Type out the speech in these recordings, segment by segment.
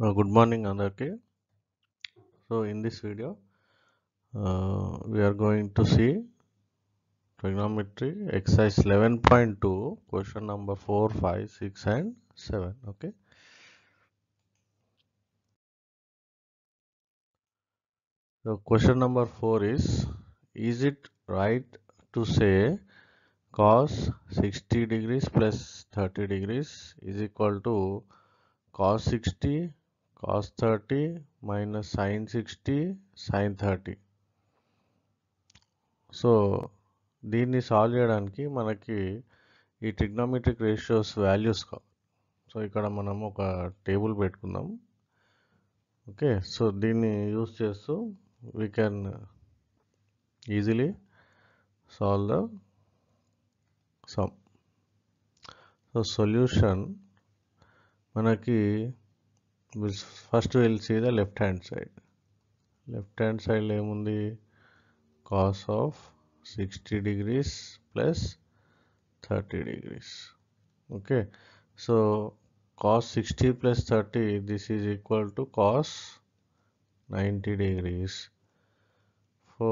Good morning, Andarki. So, in this video, we are going to see trigonometry exercise 11.2, question number 4, 5, 6, and 7. Okay. So, question number 4 is it right to say cos 60 degrees plus 30 degrees is equal to cos 60 cos 30 minus sin 60 sin 30? So దీన్ని solve చేయడానికి మనకి ఈ trigonometric ratios values కావాలి. So ఇక్కడ మనం ఒక table పెట్టుకుందాం. Okay, so దీన్ని యూస్ చేస్తూ we can easily solve the sum. So solution మనకి first will see the left hand side. Left hand సైడ్లో ఏముంది? Cos of 60 degrees plus 30 degrees. Okay, so cos 60 plus 30, this is equal to cos 90 degrees. So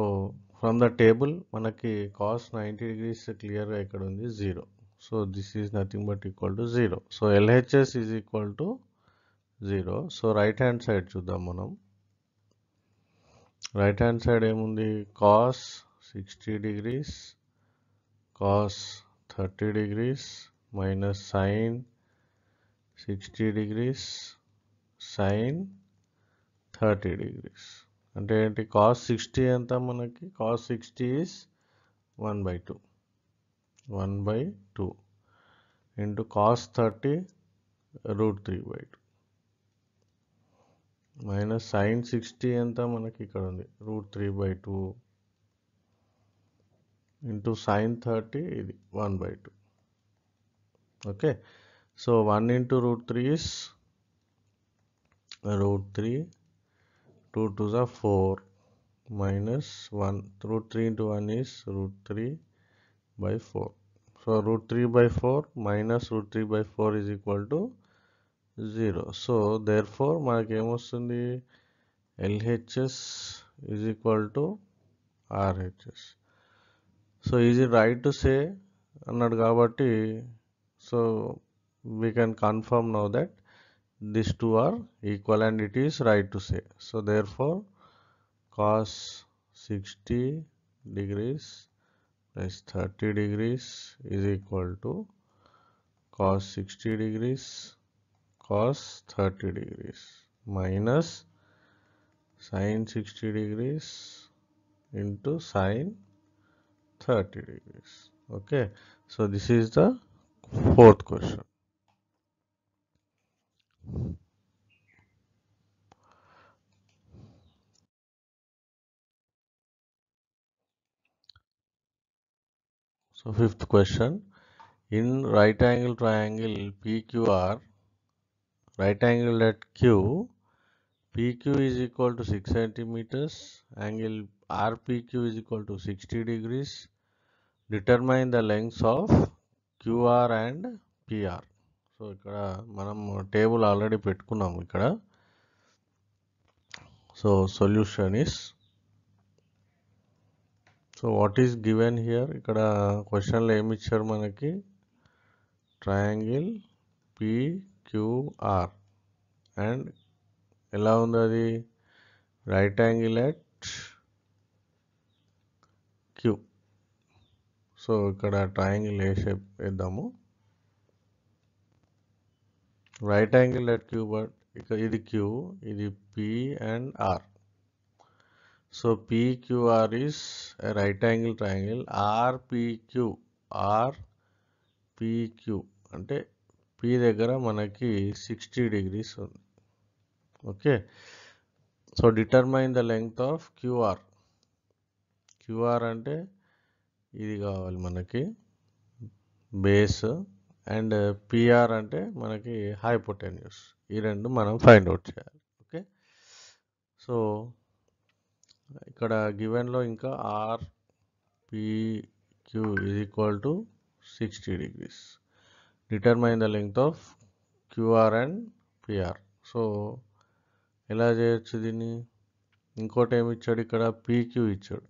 from the table మనకి cos 90 degrees clear గా ఇక్కడ ఉంది 0. So this is nothing but equal to 0. So LHS is equal to 0. So right hand side చూద్దాం మనం. Right hand side ఏముంది? cos 60 degrees cos 30 degrees minus sin 60 degrees sin 30 degrees. అంటే ఏంటి? cos 60 ఎంత మనకి? cos 60 is 1/2 into cos 30 √3/2 minus sin 60 ఎంత మనకి? ఇక్కడ ఉంది √3/2 into sin 30 ఇది 1/2. Okay, so 1 into √3 is √3, 2 2s are 4 minus 1, √3 into 1 is √3/4. So √3/4 minus √3/4 is equal to 0. So therefore మనకి ఏమొస్తుంది? LHS is equal to RHS. So is it right to say అన్నాడు కాబట్టి, so we can confirm now that these two are equal and it is right to say. So therefore cos 60 degrees plus 30 degrees is equal to cos 60 degrees cos 30 degrees minus sin 60 degrees into sin 30 degrees. Okay, so this is the fourth question. So fifth question, in right angle triangle PQR, right angle at Q, PQ is equal to 6 centimeters, angle RPQ is equal to 60 degrees. Determine the lengths of QR and PR. So ఇక్కడ మనం table already పెట్టుకున్నాము ఇక్కడ. So solution is, so what is given here? ఇక్కడ క్వశ్చన్లో ఏమి ఇచ్చారు మనకి? Triangle PQR and ఎలా ఉంది అది? Right angle at Q. So ఇక్కడ ట్రయాంగిల్ ఏ షేప్ వేద్దాము. Right angle at Q, but ఇక్కడ ఇది Q, ఇది P and R. So PQR is a right angle triangle. RPQ అంటే P దగ్గర మనకి 60 degrees ఉంది. Okay, so determine the length of QR. QR అంటే ఇది కావాలి మనకి బేస్, అండ్ PR అంటే మనకి హైపోటెన్యూస్. ఈ రెండు మనం ఫైండ్ అవుట్ చేయాలి. ఓకే, సో ఇక్కడ గివెన్లో ఇంకా RPQ is equal to 60 degrees. Determine the length of QR and PR. So ఎలా చేయొచ్చు దీన్ని? ఇంకోటి ఏమి ఇచ్చాడు ఇక్కడ? పీక్యూ ఇచ్చాడు.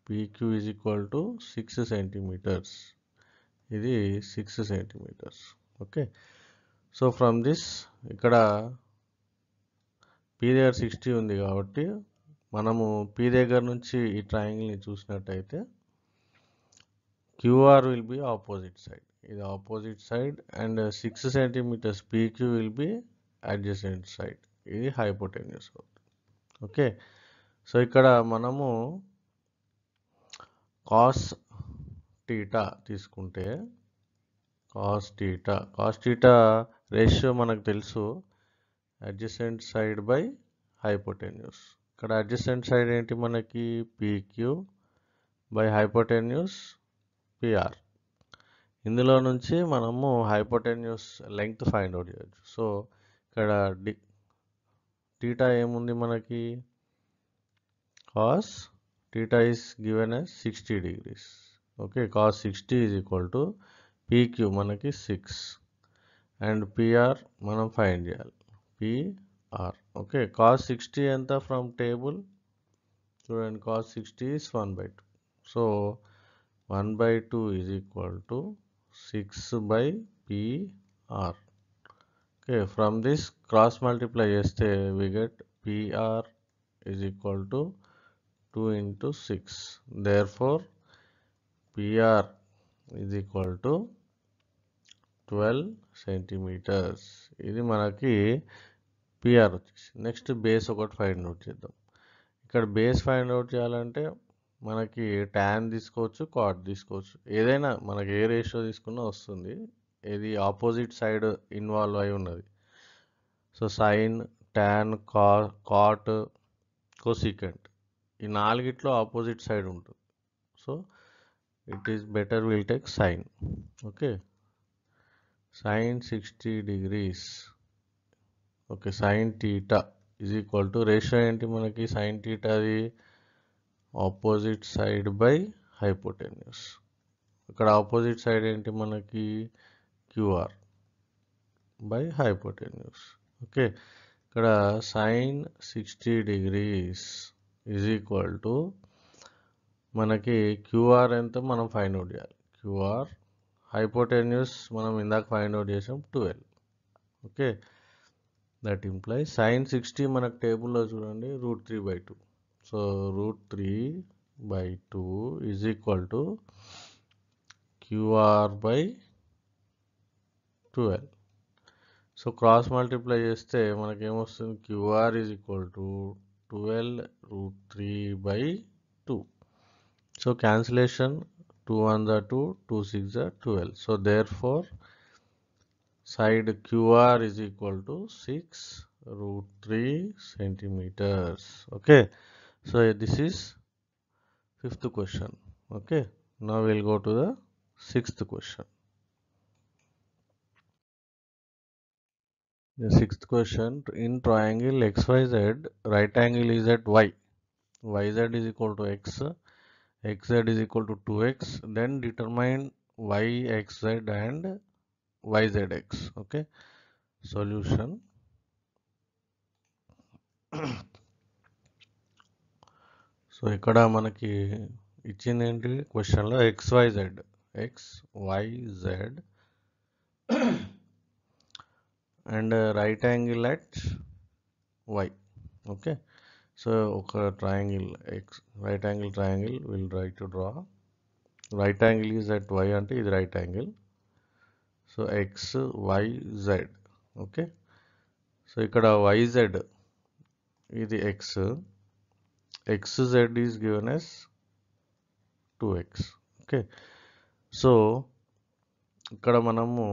PQ is equal to 6 centimetres. ఇది 6 centimetres. Okay, so from this ఇక్కడ పీ దగ్గర 60 ఉంది కాబట్టి మనము పీ దగ్గర నుంచి ఈ ట్రయాంగిల్ని చూసినట్టయితే QR will be opposite side. ఇది opposite side and 6 centimetres PQ will be adjacent side. ఇది హైపోటెన్యూస్ అవుతుంది. ఓకే, సో ఇక్కడ మనము కాస్ టీటా తీసుకుంటే కాస్ టీటా రేషియో మనకు తెలుసు, అడ్జసెంట్ సైడ్ బై హైపోటెన్యూస్. ఇక్కడ అడ్జసెంట్ సైడ్ ఏంటి మనకి? PQ by hypotenuse PR. ఇందులో నుంచి మనము హైపోటెన్యూస్ లెంగ్త్ ఫైండ్ అవుట్ చేయొచ్చు. సో ఇక్కడ టీటా ఏముంది మనకి? Cos theta is given as 60 degrees. Okay, cos 60 is equal to PQ మనకి 6 అండ్ పిఆర్ మనం ఫైండ్ చేయాలి, పిఆర్. ఓకే, కాస్ 60 ఎంత ఫ్రమ్ టేబుల్? చూడండి, cos 60 is 1/2. So 1/2 is equal to 6 by PR. Okay, from this cross multiply చేస్తే we get PR is equal to 2 into 6. Therefore, PR is equal to 12 centimeters. ఇది మనకి PR వచ్చేసి. Next base ఒకటి find out చేద్దాం. ఇక్కడ base find out చేయాలంటే మనకి tan తీసుకోవచ్చు, కాట్ తీసుకోవచ్చు, ఏదైనా మనకి ఏ రేషియో తీసుకున్నా వస్తుంది. ఇది ఆపోజిట్ సైడ్ ఇన్వాల్వ్ అయి ఉన్నది. So sine, tan, cot, cosecant, ఈ నాలుగిట్లో ఆపోజిట్ సైడ్ ఉంటుంది. So it is better will take sine. Okay, sine 60 degrees. Okay, sine theta is equal to ratio ఏంటి మనకి? సైన్ టీటాది ఆపోజిట్ సైడ్ బై హైపోటెన్యూస్. ఇక్కడ opposite side ఏంటి మనకి? QR by hypotenuse. Okay, ఇక్కడ sine 60 degrees is equal to మనకి QR ఎంత మనం ఫైండ్ అవుట్ చేయాలి. క్యూఆర్ హైపోటెన్యూస్ మనం ఇందాక ఫైండ్ అవుట్ చేసాం 12. ఓకే, దట్ ఇంప్లైస్ సైన్ 60 మనకు టేబుల్లో చూడండి √3/2. So √3/2 is equal to QR by 12. So cross multiply చేస్తే మనకేమొస్తుంది? QR is equal to 12 √3/2. So cancellation 2 1s are 2, 2 6s are 12. So therefore side QR is equal to 6√3 centimeters. Okay, so this is 5th question. Okay, now we'll go to the 6th question. The 6th question, in triangle XYZ, right angle is at Y. YZ is equal to X, XZ is equal to 2X. Then determine YXZ and YZX. Okay, solution. So ఇక్కడ మనకి ఇచ్చింది ఏంటి క్వశ్చన్లో? XYZ and right angle at Y. Okay, so ఒక triangle right angle triangle will try to draw. Right angle is at Y అంటే ఇది right angle. So XYZ. Okay, so ఇక్కడ YZ ఇది X, XZ is given as 2X. ఓకే, so ఇక్కడ మనము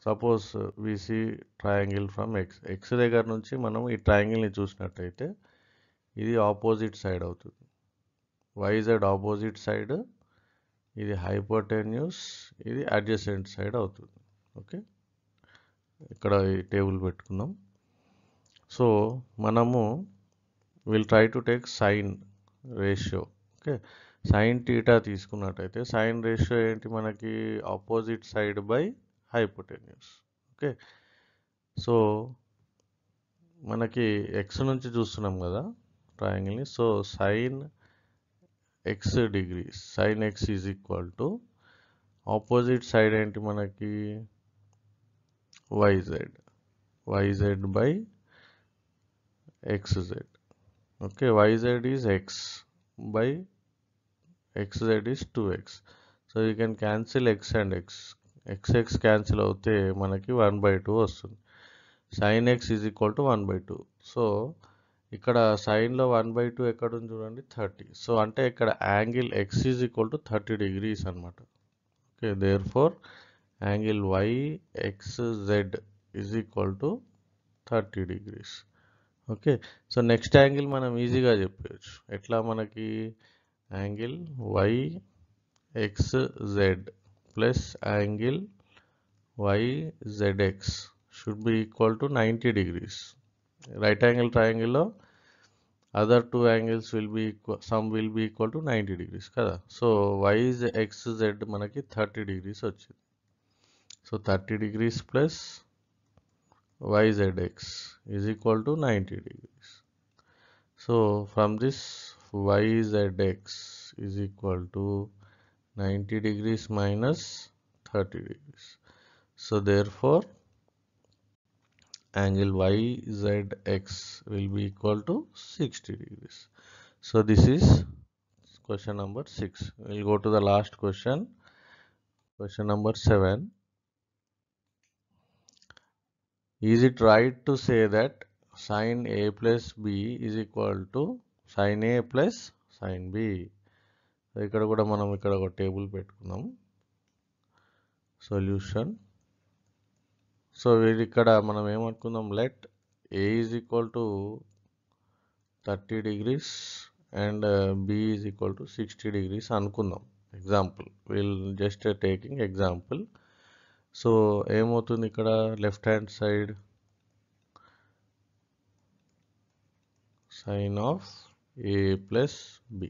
suppose we see triangle from X దగ్గర నుంచి మనం ఈ ట్రయాంగిల్ని చూసినట్టయితే ఇది ఆపోజిట్ సైడ్ అవుతుంది. YZ ఆపోజిట్ సైడ్, ఇది హైపోటెన్యూస్, ఇది అడ్జసెంట్ సైడ్ అవుతుంది. ఓకే, ఇక్కడ ఈ టేబుల్ పెట్టుకుందాం. సో మనము will try to take sine ratio. Okay, sine theta తీసుకున్నట్టయితే సైన్ రేషియో ఏంటి మనకి? Opposite side by hypotenuse. Okay, so మనకి ఎక్స్ నుంచి చూస్తున్నాం కదా ట్రయాంగిల్ని. So sine X degrees, sine X is equal to opposite side ఏంటి మనకి YZ, YZ by xz. Okay, yz is x by xz is 2x. So you can cancel x and x. x cancel అవుతే మనకి 1/2 వస్తుంది. sin x is equal to 1/2. So ఇక్కడ సైన్లో 1/2 ఎక్కడ ఉంది చూడండి 30. So అంటే ఇక్కడ angle x is equal to 30 degrees అనమాట. Okay, therefore angle yxz is equal to 30 degrees. Okay, so next angle మనం ఈజీగా చెప్పవచ్చు. ఎట్లా మనకి angle yxz plus angle yzx should be equal to 90 degrees. Right angle ట్రయాంగిల్లో other two angles will be equal, sum will be equal to 90 degrees కదా. So yxz మనకి 30 degrees వచ్చింది. So 30 degrees plus yzx is equal to 90 degrees. So from this yzx is equal to 90 degrees minus 30 degrees. So therefore angle yzx will be equal to 60 degrees. So this is question number 6. We'll go to the last question, question number 7. Is it right to say that sin A plus B is equal to sin A plus sin B? ఇక్కడ కూడా మనం ఇక్కడ ఒక table పెట్టుకున్నాం solution. So ఇక్కడ మనం ఏమనుకుందాం, let A is equal to 30 degrees and B is equal to 60 degrees అనుకుందాం. Example, will just taking example. So ఏమవుతుంది ఇక్కడ left hand side sine of A plus B.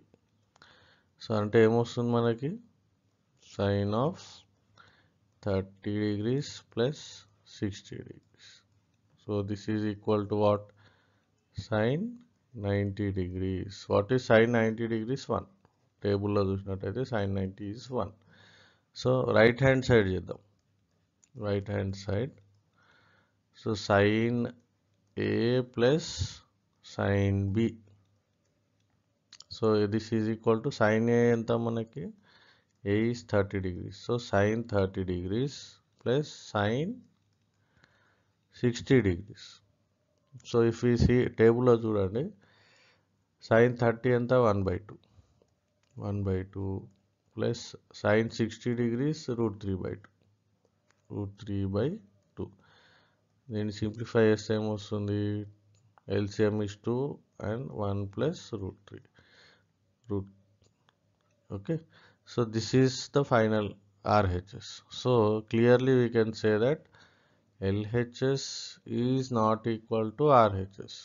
So అంటే ఏమొస్తుంది మనకి sine of 30 degrees plus 60 degrees. So this is equal to what, sine 90 degrees. What is sine 90 degrees? 1. టేబుల్లో చూసినట్టయితే sine 90 is 1. So right hand side చేద్దాం. Right hand side, so sine A plus sine B. So this is equal to sine A ఎంత మనకి, A is 30 degrees. So sine 30 degrees plus sine 60 degrees. So if ఈ see టేబుల్లో చూడండి, sign 30 ఎంత 1/2 plus sine 60 degrees √3/2, √3/2. దీన్ని simplify చేస్తే ఏమొస్తుంది, LCM is 2 and 1 plus √3. Okay, so this is the final RHS. So clearly we can say that LHS is not equal to RHS.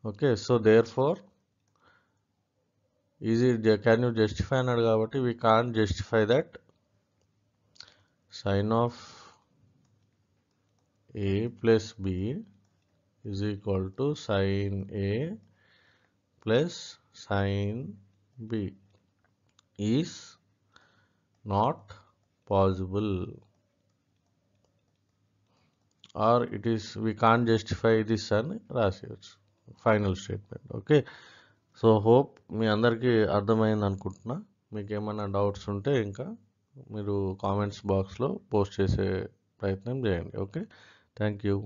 Okay, so therefore can you justify అన్నాడు కాబట్టి we can't justify that sin of A plus B is equal to sin A plus sin B is not possible, or it is we can't justify this అని రాసేయచ్చు final statement. Okay, so hope మీ అందరికీ అర్థమైంది అనుకుంటున్నా. మీకు ఏమైనా doubts ఉంటే ఇంకా మీరు కామెంట్స్ బాక్స్లో పోస్ట్ చేసే ప్రయత్నం చేయండి. Okay, thank you.